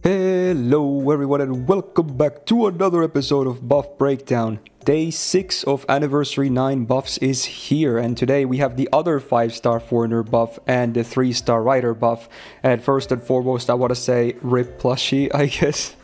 Hello everyone and welcome back to another episode of Buff Breakdown. Day 6 of Anniversary 9 buffs is here, and today we have the other 5-star foreigner buff and the 3-star rider buff. And first and foremost I want to say RIP plushie, I guess.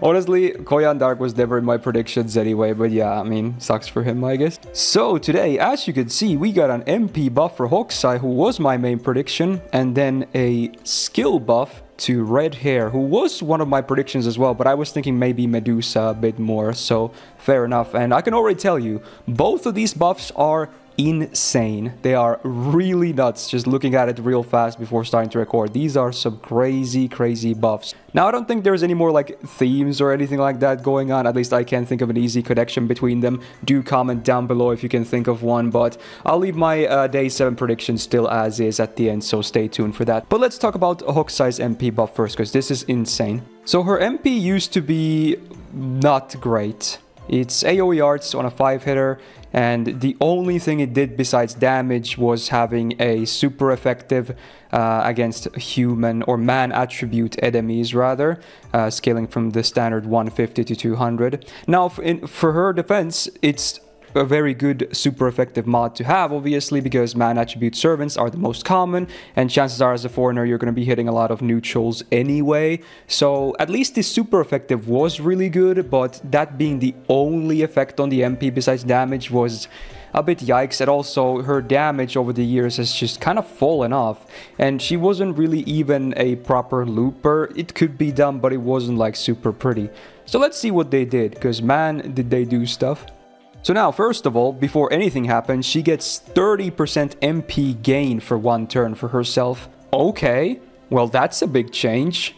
Honestly, Koyan Dark was never in my predictions anyway, but yeah, I mean, sucks for him, I guess. So today, as you can see, we got an MP buff for Hokusai, who was my main prediction, and then a skill buff to Red Hair, who was one of my predictions as well, but I was thinking maybe Medusa a bit more, so fair enough. And I can already tell you, both of these buffs are insane. They are really nuts, just looking at it real fast before starting to record. These are some crazy buffs. Now I don't think there's any more like themes or anything like that going on, at least I can't think of an easy connection between them. Do comment down below if you can think of one, but I'll leave my day 7 prediction still as is at the end, so stay tuned for that. But let's talk about Hokusai's MP buff first, because this is insane. So her MP used to be not great. It's AoE arts on a 5-hitter, and the only thing it did besides damage was having a super effective against human or man attribute enemies rather, scaling from the standard 150 to 200. Now for her defense, it's a very good super effective mod to have, obviously, because man attribute servants are the most common, and chances are as a foreigner you're going to be hitting a lot of neutrals anyway. So at least this super effective was really good, but that being the only effect on the MP besides damage was a bit yikes. And also her damage over the years has just kind of fallen off, and she wasn't really even a proper looper. It could be done, but it wasn't like super pretty. So let's see what they did, because man did they do stuff. So now, first of all, before anything happens, she gets 30% MP gain for one turn for herself. Okay, well that's a big change.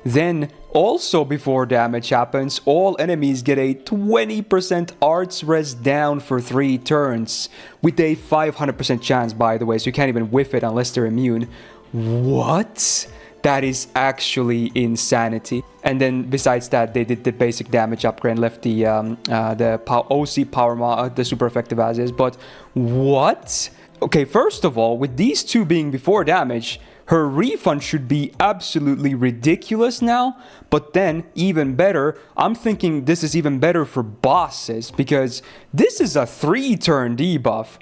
Then, also before damage happens, all enemies get a 20% arts res down for 3 turns. With a 500% chance, by the way, so you can't even whiff it unless they're immune. What? That is actually insanity. And then besides that, they did the basic damage upgrade and left the OC power mod, the super effective as is. But what? Okay, first of all, with these two being before damage, her refund should be absolutely ridiculous now. But then, even better, I'm thinking this is even better for bosses, because this is a 3-turn debuff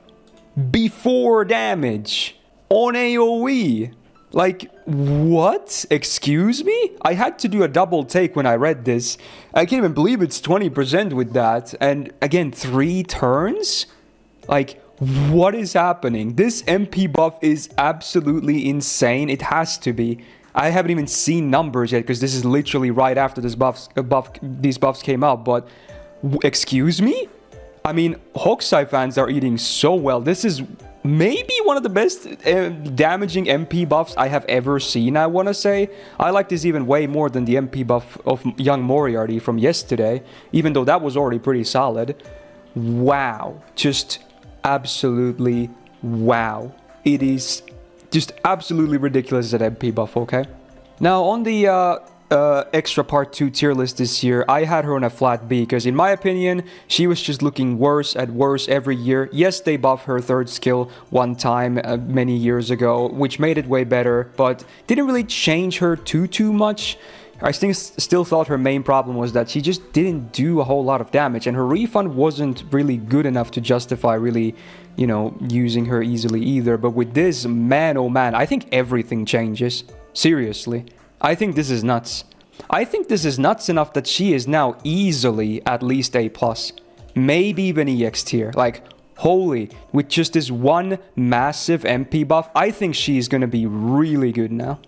before damage on AoE. Like, what? Excuse me? I had to do a double take when I read this. I can't even believe it's 20% with that. And again, 3 turns? Like, what is happening? This MP buff is absolutely insane. It has to be. I haven't even seen numbers yet, because this is literally right after these buffs came out. But, excuse me? I mean, Hokusai fans are eating so well. This is maybe one of the best damaging MP buffs I have ever seen, I want to say. I like this even way more than the MP buff of Young Moriarty from yesterday, even though that was already pretty solid. Wow. Just absolutely wow. It is just absolutely ridiculous as an MP buff, okay? Now, on the extra part 2 tier list this year, I had her on a flat B, because in my opinion she was just looking worse and worse every year. Yes, they buffed her 3rd skill one time many years ago, which made it way better, but didn't really change her too much. I still thought her main problem was that she just didn't do a whole lot of damage, and her refund wasn't really good enough to justify really, you know, using her easily either. But with this, man oh man, I think everything changes. Seriously. I think this is nuts. I think this is nuts enough that she is now easily at least A+. Maybe even EX tier. Like, holy, with just this one massive MP buff, I think she's gonna be really good now.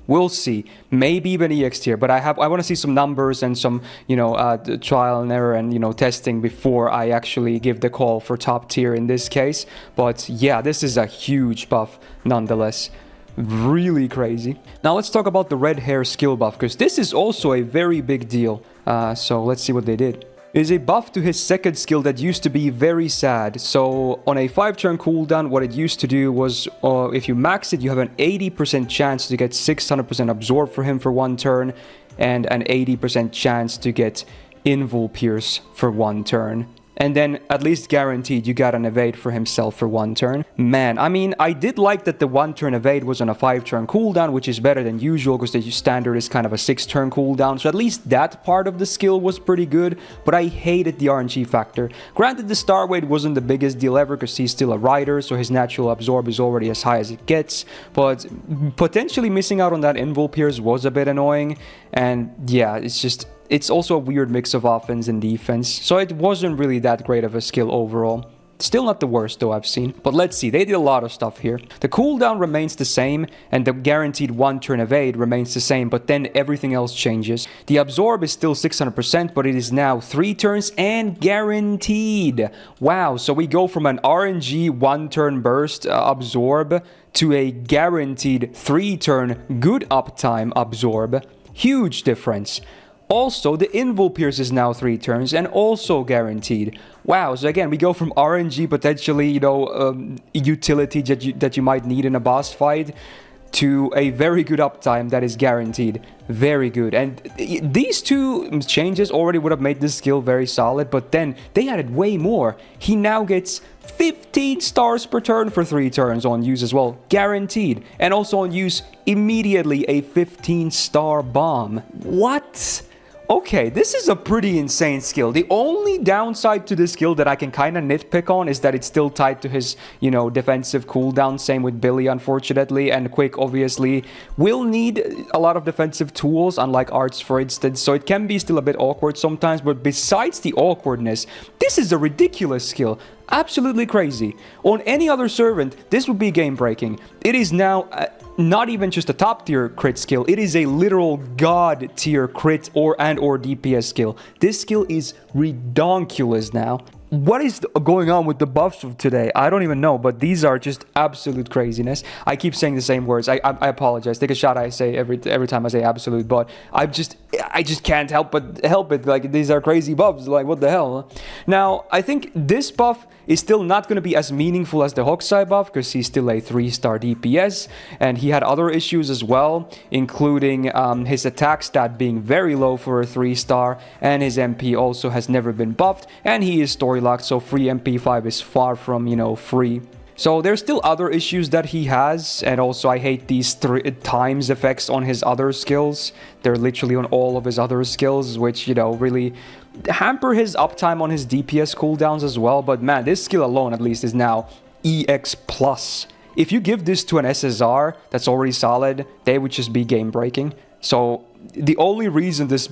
We'll see. Maybe even EX tier, but I want to see some numbers and some, you know, trial and error and, you know, testing before I actually give the call for top tier in this case. But yeah, this is a huge buff nonetheless. Really crazy. Now let's talk about the Red Hair skill buff, because this is also a very big deal. So let's see what they did. Is a buff to his 2nd skill that used to be very sad. So on a 5-turn cooldown, what it used to do was if you max it, you have an 80% chance to get 600% absorb for him for 1 turn, and an 80% chance to get Invul Pierce for 1 turn. And then, at least guaranteed, you got an evade for himself for 1 turn. Man, I mean, I did like that the 1 turn evade was on a 5 turn cooldown, which is better than usual because the standard is kind of a 6 turn cooldown. So at least that part of the skill was pretty good, but I hated the RNG factor. Granted, the star weight wasn't the biggest deal ever because he's still a rider, so his natural absorb is already as high as it gets. But potentially missing out on that invul pierce was a bit annoying. And yeah, it's also a weird mix of offense and defense, so it wasn't really that great of a skill overall. Still not the worst though I've seen. But let's see, they did a lot of stuff here. The cooldown remains the same, and the guaranteed 1 turn evade remains the same, but then everything else changes. The absorb is still 600%, but it is now 3 turns and guaranteed. Wow, so we go from an RNG 1 turn burst absorb to a guaranteed 3 turn good uptime absorb. Huge difference. Also, the invul pierce is now 3 turns and also guaranteed. Wow, so again, we go from RNG potentially, utility that you might need in a boss fight to a very good uptime that is guaranteed. Very good. And these 2 changes already would have made this skill very solid, but then they added way more. He now gets 15 stars per turn for 3 turns on use as well, guaranteed. And also on use, immediately a 15-star bomb. What? Okay, this is a pretty insane skill. The only downside to this skill that I can kind of nitpick on is that it's still tied to his, defensive cooldown. Same with Billy, unfortunately. And Quick, obviously, will need a lot of defensive tools, unlike Arts, for instance. So it can be still a bit awkward sometimes. But besides the awkwardness, this is a ridiculous skill. Absolutely crazy. On any other servant, this would be game-breaking. It is now not even just a top-tier crit skill. It is a literal god-tier crit or DPS skill. This skill is redonkulous now. What is going on with the buffs of today? I don't even know, but these are just absolute craziness. I keep saying the same words. I apologize. Take a shot. I say every time I say absolute, but I just can't help it. Like, these are crazy buffs. Like, what the hell? Now, I think this buff is still not going to be as meaningful as the Hokusai buff because he's still a 3-star DPS, and he had other issues as well, including his attack stat being very low for a 3-star, and his MP also has never been buffed, and he is story locked, so free MP5 is far from, free. So there's still other issues that he has, and also I hate these 3 times effects on his other skills. They're literally on all of his other skills, which, really hamper his uptime on his DPS cooldowns as well. But man, this skill alone at least is now EX+. If you give this to an SSR that's already solid, they would just be game breaking. So the only reason this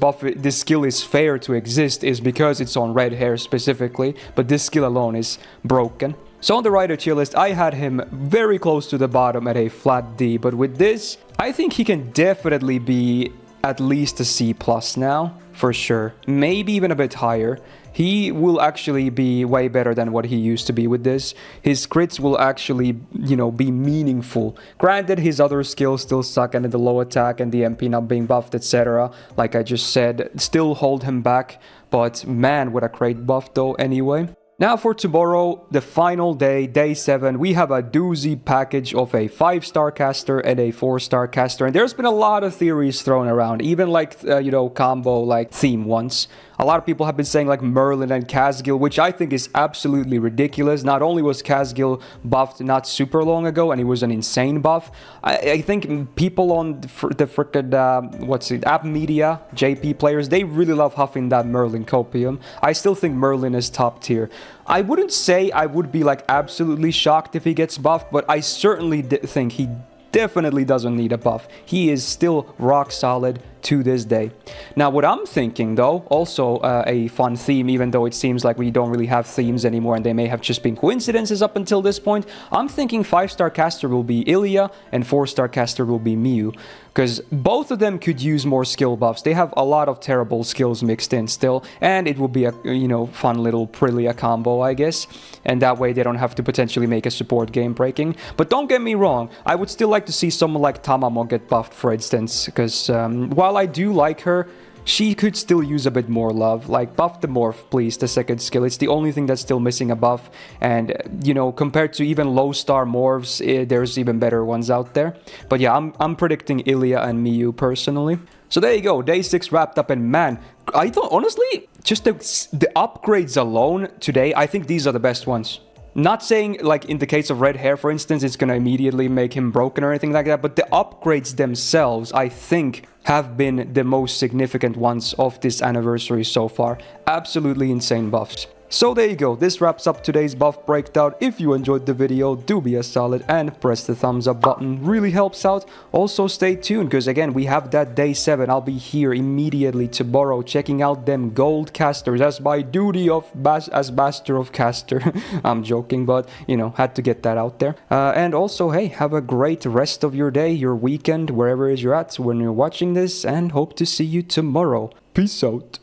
skill is fair to exist is because it's on Red Hair specifically, but this skill alone is broken. So on the Rider tier list, I had him very close to the bottom at a flat D, but with this, I think he can definitely be at least a C+ now, for sure. Maybe even a bit higher. He will actually be way better than what he used to be with this. His crits will actually, be meaningful. Granted, his other skills still suck, and the low attack and the MP not being buffed, etc. Like I just said, still hold him back. But man, what a great buff though anyway. Now for tomorrow, the final day, day 7, we have a doozy package of a 5-star caster and a 4-star caster. And there's been a lot of theories thrown around, even like, combo like theme ones. A lot of people have been saying like Merlin and Casgil, which I think is absolutely ridiculous. Not only was Casgil buffed not super long ago, and he was an insane buff, I think people on the frickin' App Media, JP players, they really love huffing that Merlin copium. I still think Merlin is top tier. I wouldn't say I would be like absolutely shocked if he gets buffed, but I certainly think he definitely doesn't need a buff. He is still rock solid to this day. Now, what I'm thinking, though, also a fun theme, even though it seems like we don't really have themes anymore and they may have just been coincidences up until this point, I'm thinking 5-star caster will be Ilya and 4-star caster will be Miyu, because both of them could use more skill buffs. They have a lot of terrible skills mixed in still, and it will be a, fun little Prillia combo, I guess, and that way they don't have to potentially make a support game breaking. But don't get me wrong, I would still like to see someone like Tamamo get buffed, for instance, because while I do like her, she could still use a bit more love. Like, buff the morph, please, the second skill. It's the only thing that's still missing a buff. And, compared to even low-star morphs, there's even better ones out there. But yeah, I'm predicting Ilya and Miyu personally. So there you go, day 6 wrapped up, and man, I thought, honestly, just the upgrades alone today, I think these are the best ones. Not saying, like, in the case of red hair, for instance, it's gonna immediately make him broken or anything like that, but the upgrades themselves, I think, have been the most significant ones of this anniversary so far. Absolutely insane buffs. So there you go, this wraps up today's buff breakdown. If you enjoyed the video, do be a solid and press the thumbs up button, really helps out. Also stay tuned, because again, we have that day 7, I'll be here immediately tomorrow checking out them gold casters as my duty as master of caster. I'm joking, but you know, had to get that out there. And also, hey, have a great rest of your day, your weekend, wherever it is you're at when you're watching this, and hope to see you tomorrow. Peace out.